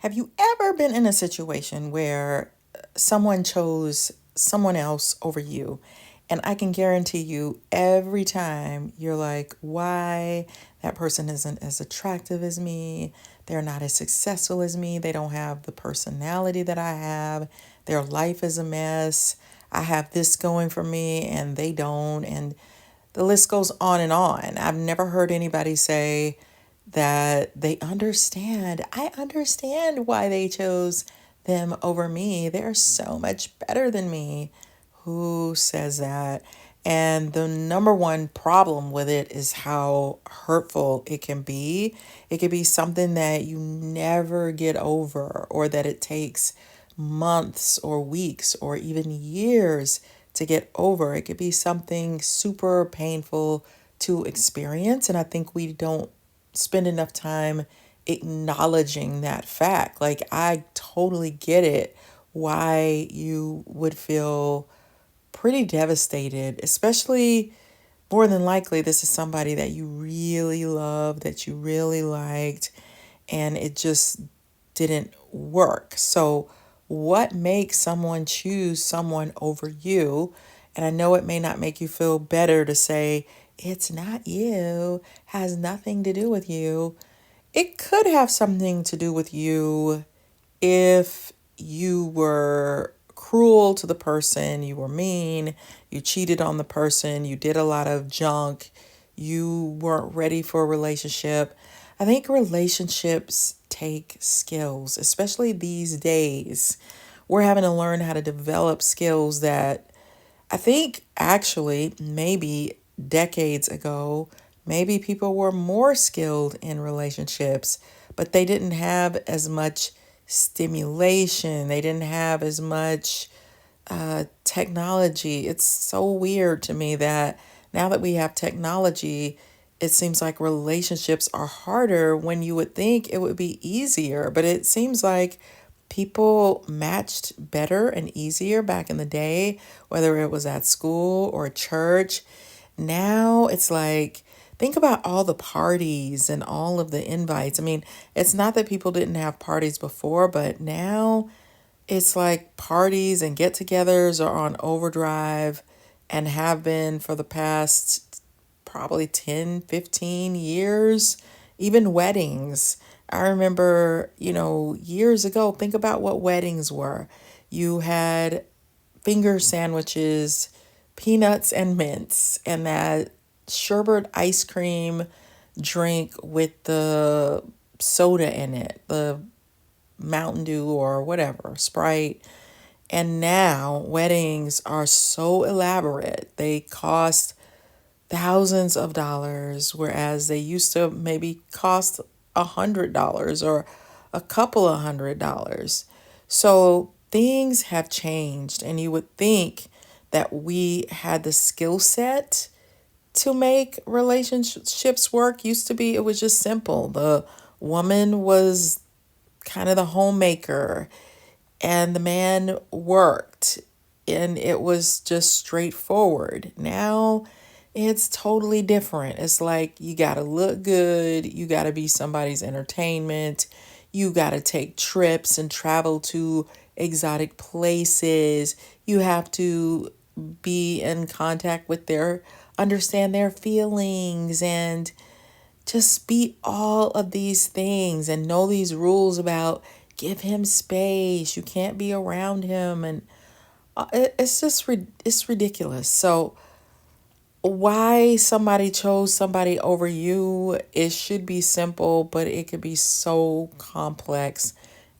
Have you ever been in a situation where someone chose someone else over you? And I can guarantee you every time you're like, why? That person isn't as attractive as me. They're not as successful as me. They don't have the personality that I have. Their life is a mess. I have this going for me and they don't. And the list goes on and on. I've never heard anybody say that they understand. I understand why they chose them over me. They're so much better than me. Who says that? And the number one problem with it is how hurtful it can be. It could be something that you never get over, or that it takes months or weeks or even years to get over. It could be something super painful to experience. And I think we don't spend enough time acknowledging that fact. Like, I totally get it why you would feel pretty devastated, especially more than likely this is somebody that you really love, that you really liked, and it just didn't work. So, what makes someone choose someone over you? And I know it may not make you feel better to say it's not you, has nothing to do with you. It could have something to do with you if you were cruel to the person, you were mean, you cheated on the person, you did a lot of junk, you weren't ready for a relationship. I think relationships take skills, especially these days. We're having to learn how to develop skills that I think actually maybe decades ago, maybe people were more skilled in relationships, but they didn't have as much stimulation. They didn't have as much technology. It's so weird to me that now that we have technology, it seems like relationships are harder when you would think it would be easier. But it seems like people matched better and easier back in the day, whether it was at school or church. Now it's like, think about all the parties and all of the invites. I mean, it's not that people didn't have parties before, but now it's like parties and get togethers are on overdrive and have been for the past probably 10, 15 years, even weddings. I remember, years ago, think about what weddings were. You had finger sandwiches, peanuts and mints, and that sherbet ice cream drink with the soda in it, the Mountain Dew or whatever, Sprite. And now weddings are so elaborate. They cost thousands of dollars, whereas they used to maybe cost $100 or a couple of $100. So things have changed, and you would think that we had the skill set to make relationships work. Used to be, it was just simple. The woman was kind of the homemaker and the man worked, and it was just straightforward. Now it's totally different. It's like you got to look good, you got to be somebody's entertainment, you got to take trips and travel to exotic places, you have to be in contact with understand their feelings, and just be all of these things and know these rules about give him space, you can't be around him, and it's just it's ridiculous. So why somebody chose somebody over you, it should be simple, but it could be so complex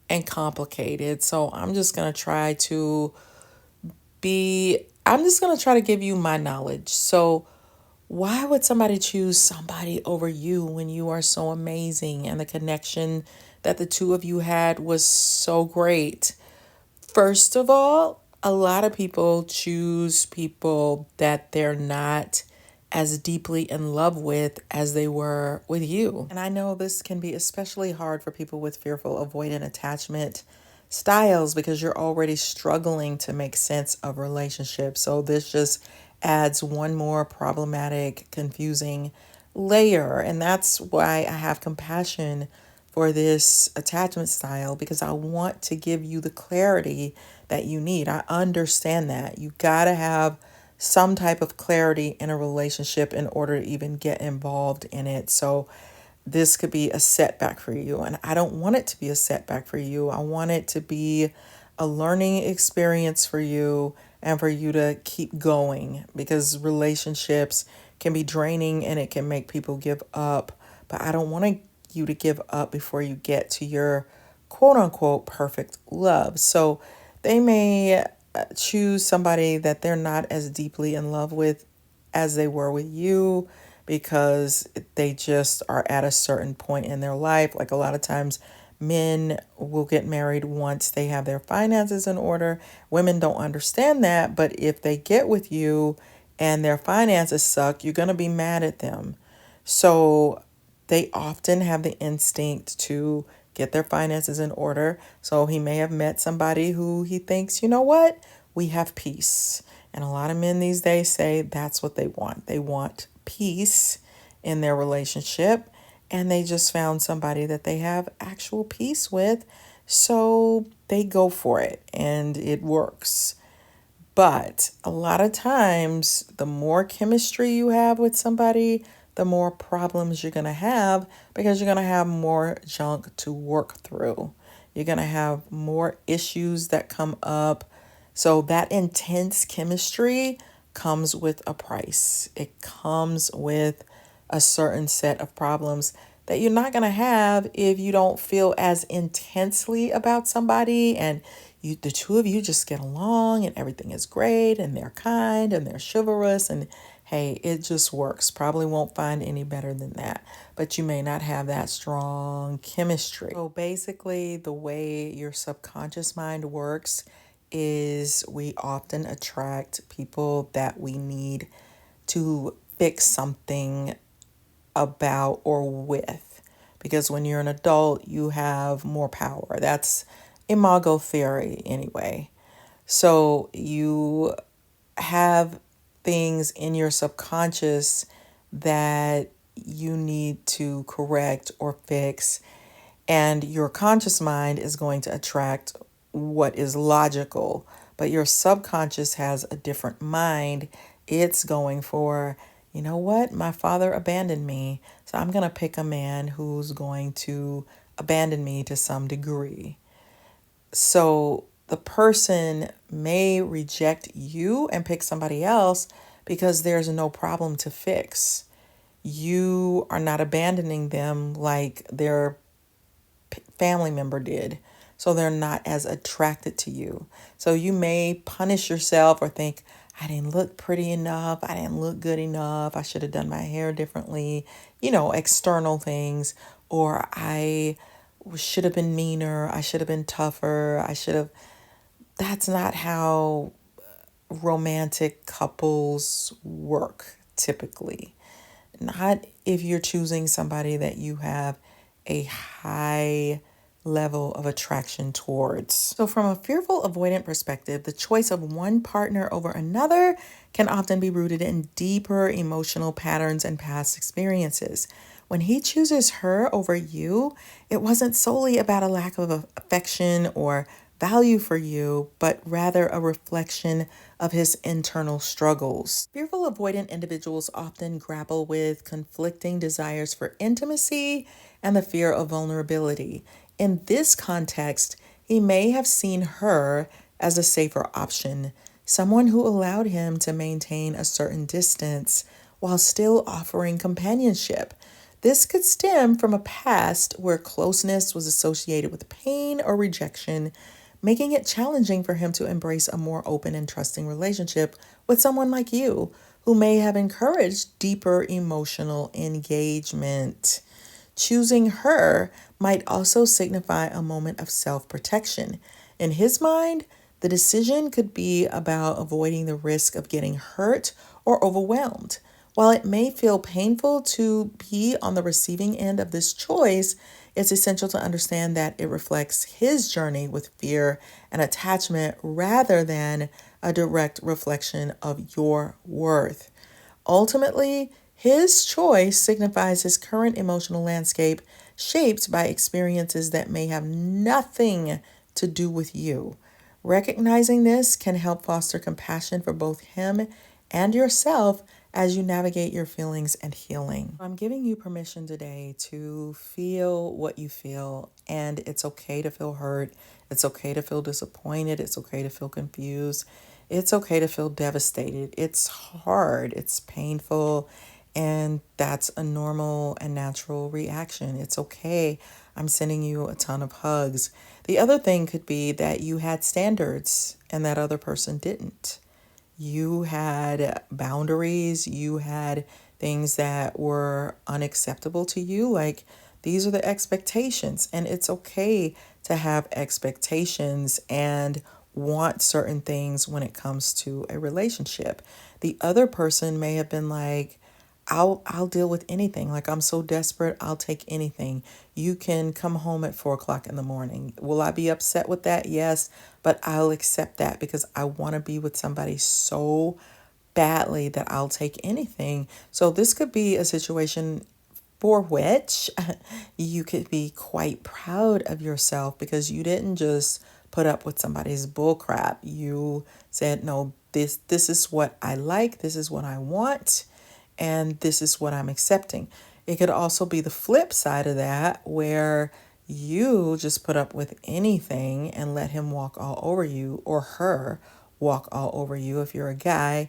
and complicated. So I'm just going to try to give you my knowledge. So why would somebody choose somebody over you when you are so amazing and the connection that the two of you had was so great? First of all, a lot of people choose people that they're not as deeply in love with as they were with you. And I know this can be especially hard for people with fearful avoidant attachment styles because you're already struggling to make sense of relationships. So this just adds one more problematic, confusing layer. And that's why I have compassion for this attachment style because I want to give you the clarity that you need. I understand that. You got to have some type of clarity in a relationship in order to even get involved in it. So this could be a setback for you. And I don't want it to be a setback for you. I want it to be a learning experience for you and for you to keep going, because relationships can be draining and it can make people give up. But I don't want you to give up before you get to your quote unquote perfect love. So they may choose somebody that they're not as deeply in love with as they were with you, because they just are at a certain point in their life. Like a lot of times, men will get married once they have their finances in order. Women don't understand that, but if they get with you and their finances suck, you're going to be mad at them. So they often have the instinct to get their finances in order. So he may have met somebody who he thinks, you know what, we have peace. And a lot of men these days say that's what they want. They want peace in their relationship, and they just found somebody that they have actual peace with. So they go for it and it works. But a lot of times, the more chemistry you have with somebody, the more problems you're going to have, because you're going to have more junk to work through. You're going to have more issues that come up. So that intense chemistry comes with a price. It comes with a certain set of problems that you're not going to have if you don't feel as intensely about somebody, and the two of you just get along and everything is great and they're kind and they're chivalrous and hey, it just works. Probably won't find any better than that, but you may not have that strong chemistry. So basically, the way your subconscious mind works is we often attract people that we need to fix something about or with, because when you're an adult you have more power. That's imago theory anyway. So you have things in your subconscious that you need to correct or fix, and your conscious mind is going to attract what is logical, but your subconscious has a different mind. It's going for, you know what, my father abandoned me, so I'm going to pick a man who's going to abandon me to some degree. So the person may reject you and pick somebody else because there's no problem to fix. You are not abandoning them like their family member did. So they're not as attracted to you. So you may punish yourself or think, I didn't look pretty enough. I didn't look good enough. I should have done my hair differently. External things. Or I should have been meaner. I should have been tougher. That's not how romantic couples work typically. Not if you're choosing somebody that you have a high level of attraction towards. So from a fearful avoidant perspective, the choice of one partner over another can often be rooted in deeper emotional patterns and past experiences. When he chooses her over you, it wasn't solely about a lack of affection or value for you, but rather a reflection of his internal struggles. Fearful avoidant individuals often grapple with conflicting desires for intimacy and the fear of vulnerability. In this context, he may have seen her as a safer option, someone who allowed him to maintain a certain distance while still offering companionship. This could stem from a past where closeness was associated with pain or rejection, making it challenging for him to embrace a more open and trusting relationship with someone like you, who may have encouraged deeper emotional engagement. Choosing her might also signify a moment of self-protection. In his mind, the decision could be about avoiding the risk of getting hurt or overwhelmed. While it may feel painful to be on the receiving end of this choice, it's essential to understand that it reflects his journey with fear and attachment rather than a direct reflection of your worth. Ultimately, his choice signifies his current emotional landscape, shaped by experiences that may have nothing to do with you. Recognizing this can help foster compassion for both him and yourself as you navigate your feelings and healing. I'm giving you permission today to feel what you feel, and it's okay to feel hurt. It's okay to feel disappointed. It's okay to feel confused. It's okay to feel devastated. It's hard, it's painful, and that's a normal and natural reaction. It's okay. I'm sending you a ton of hugs. The other thing could be that you had standards and that other person didn't. You had boundaries, you had things that were unacceptable to you. Like, these are the expectations, and it's okay to have expectations and want certain things when it comes to a relationship. The other person may have been like, I'll deal with anything. Like, I'm so desperate, I'll take anything. You can come home at 4 o'clock in the morning. Will I be upset with that? Yes, but I'll accept that because I want to be with somebody so badly that I'll take anything. So this could be a situation for which you could be quite proud of yourself because you didn't just put up with somebody's bullcrap. You said, no, this is what I like, this is what I want, and this is what I'm accepting. It could also be the flip side of that, where you just put up with anything and let him walk all over you, or her walk all over you if you're a guy.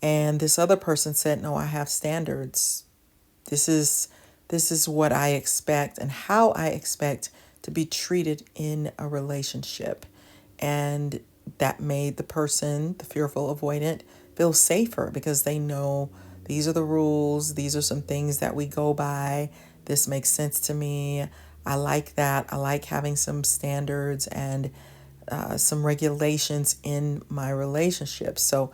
And this other person said, no, I have standards. This is what I expect and how I expect to be treated in a relationship. And that made the person, the fearful avoidant, feel safer because they know these are the rules. These are some things that we go by. This makes sense to me. I like that. I like having some standards and some regulations in my relationship. So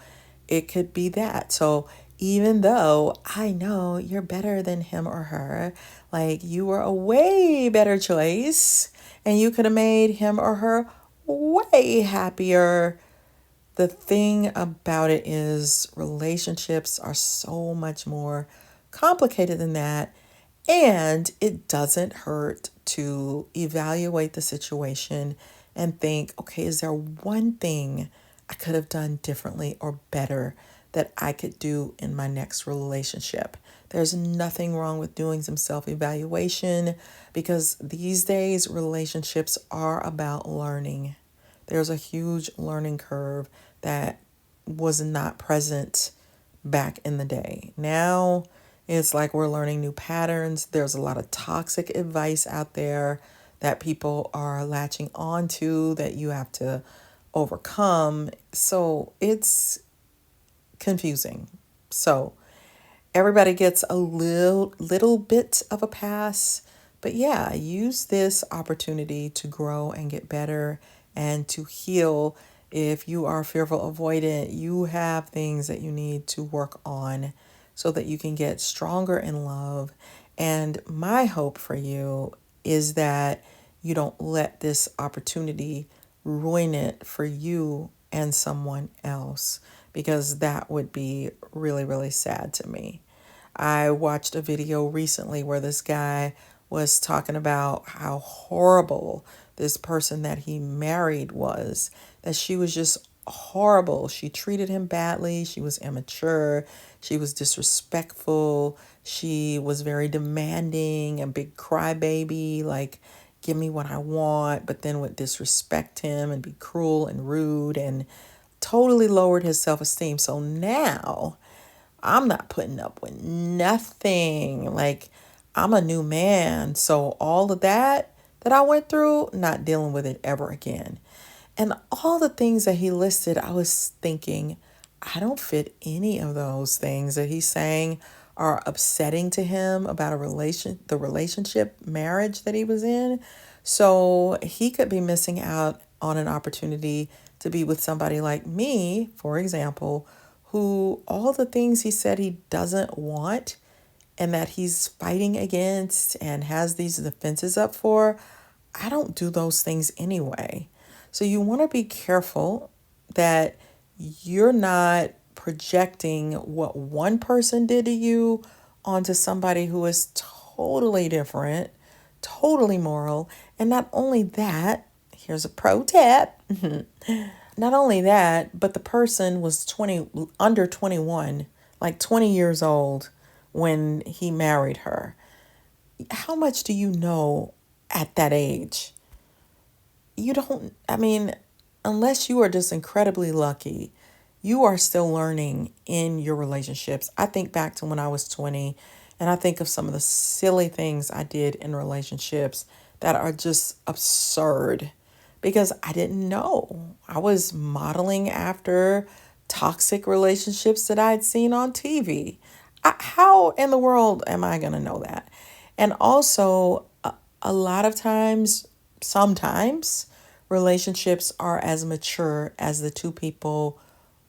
it could be that. So even though I know you're better than him or her, like, you were a way better choice and you could have made him or her way happier. The thing about it is relationships are so much more complicated than that. And it doesn't hurt to evaluate the situation and think, okay, is there one thing I could have done differently or better that I could do in my next relationship? There's nothing wrong with doing some self-evaluation because these days relationships are about learning. There's a huge learning curve that was not present back in the day. Now it's like we're learning new patterns. There's a lot of toxic advice out there that people are latching onto that you have to overcome. So it's confusing. So everybody gets a little bit of a pass. But yeah, use this opportunity to grow and get better and to heal. If you are fearful avoidant, you have things that you need to work on so that you can get stronger in love. And my hope for you is that you don't let this opportunity ruin it for you and someone else, because that would be really, really sad to me. I watched a video recently where this guy was talking about how horrible this person that he married was, that she was just horrible. She treated him badly. She was immature. She was disrespectful. She was very demanding, a big crybaby, like, give me what I want, but then would disrespect him and be cruel and rude and totally lowered his self-esteem. So now I'm not putting up with nothing. Like, I'm a new man. So all of that I went through, not dealing with it ever again. And all the things that he listed, I was thinking, I don't fit any of those things that he's saying are upsetting to him about the relationship, marriage that he was in. So he could be missing out on an opportunity to be with somebody like me, for example, who all the things he said he doesn't want and that he's fighting against and has these defenses up for, I don't do those things anyway. So you want to be careful that you're not projecting what one person did to you onto somebody who is totally different, totally moral. And not only that, here's a pro tip. Not only that, but the person was under 21, like 20 years old when he married her. How much do you know at that age? You don't, I mean, unless you are just incredibly lucky, you are still learning in your relationships. I think back to when I was 20 and I think of some of the silly things I did in relationships that are just absurd because I didn't know. I was modeling after toxic relationships that I'd seen on TV. How in the world am I going to know that? And also, a lot of times, sometimes, relationships are as mature as the two people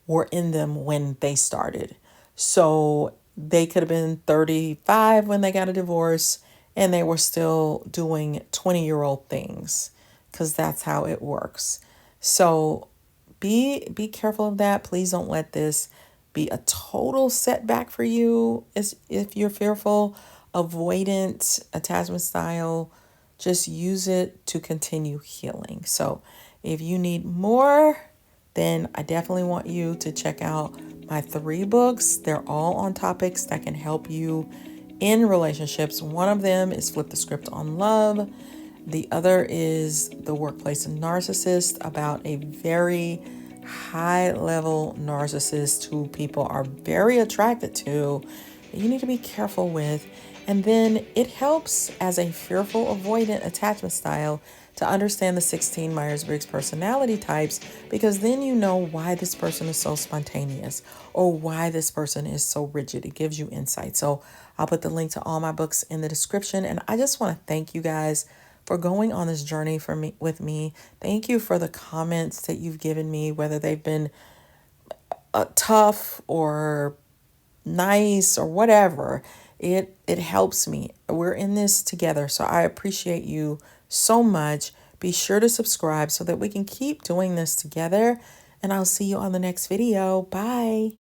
were in them when they started. So they could have been 35 when they got a divorce and they were still doing 20-year-old things because that's how it works. So be careful of that. Please don't let this be a total setback for you if you're fearful. Avoidant attachment style, just use it to continue healing. So if you need more, then I definitely want you to check out my 3 books. They're all on topics that can help you in relationships. One of them is Flip the Script on Love. The other is The Workplace Narcissist, about a very high level narcissist who people are very attracted to. You need to be careful with. And then it helps as a fearful avoidant attachment style to understand the 16 Myers-Briggs personality types, because then you know why this person is so spontaneous or why this person is so rigid. It gives you insight. So I'll put the link to all my books in the description. And I just want to thank you guys for going on this journey with me. Thank you for the comments that you've given me, whether they've been tough or nice or whatever. It helps me. We're in this together. So I appreciate you so much. Be sure to subscribe so that we can keep doing this together. And I'll see you on the next video. Bye.